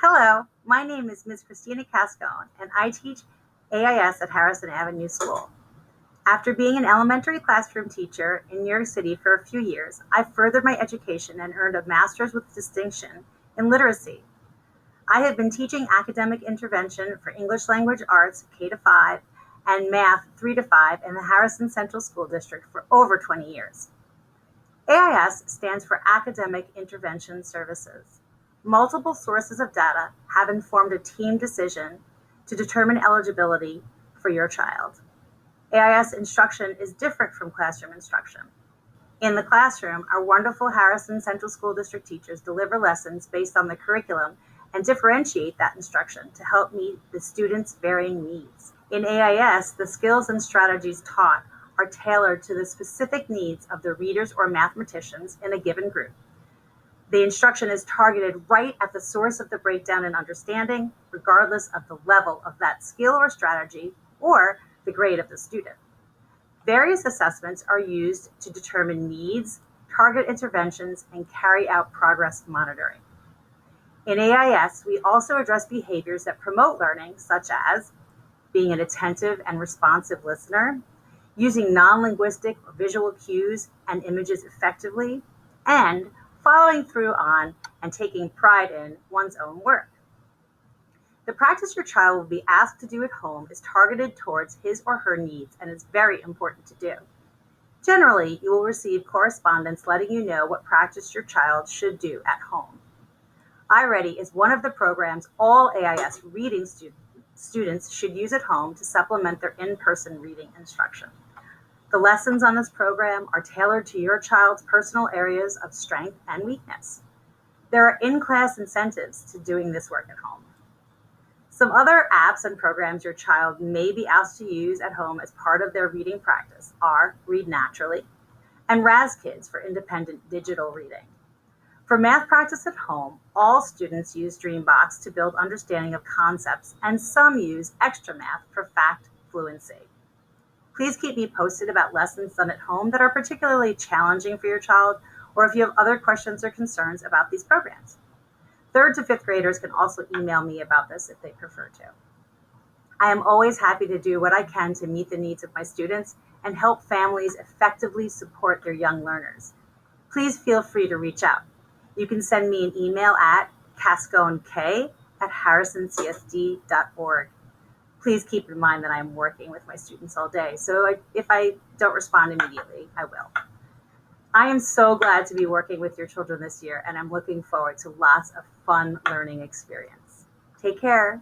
Hello, my name is Ms. Christina Cascone, and I teach AIS at Harrison Avenue School. After being an elementary classroom teacher in New York City for a few years, I furthered my education and earned a master's with distinction in literacy. I have been teaching academic intervention for English language arts K to 5 and math 3 to 5 in the Harrison Central School District for over 20 years. AIS stands for Academic Intervention Services. Multiple sources of data have informed a team decision to determine eligibility for your child. AIS instruction is different from classroom instruction. In the classroom, our wonderful Harrison Central School District teachers deliver lessons based on the curriculum and differentiate that instruction to help meet the students' varying needs. In AIS, the skills and strategies taught are tailored to the specific needs of the readers or mathematicians in a given group. The instruction is targeted right at the source of the breakdown in understanding, regardless of the level of that skill or strategy or the grade of the student. Various assessments are used to determine needs, target interventions, and carry out progress monitoring. In AIS, we also address behaviors that promote learning, such as being an attentive and responsive listener, using non-linguistic or visual cues and images effectively, and following through on and taking pride in one's own work. The practice your child will be asked to do at home is targeted towards his or her needs and is very important to do. Generally, you will receive correspondence letting you know what practice your child should do at home. iReady is one of the programs all AIS reading students should use at home to supplement their in-person reading instruction. The lessons on this program are tailored to your child's personal areas of strength and weakness. There are in-class incentives to doing this work at home. Some other apps and programs your child may be asked to use at home as part of their reading practice are Read Naturally and RazKids for independent digital reading. For math practice at home, all students use Dreambox to build understanding of concepts, and some use Extra Math for fact fluency. Please keep me posted about lessons done at home that are particularly challenging for your child, or if you have other questions or concerns about these programs. 3rd to 5th graders can also email me about this if they prefer to. I am always happy to do what I can to meet the needs of my students and help families effectively support their young learners. Please feel free to reach out. You can send me an email at casconek@harrisoncsd.org. Please keep in mind that I'm working with my students all day, so if I don't respond immediately, I will. I am so glad to be working with your children this year, and I'm looking forward to lots of fun learning experience. Take care.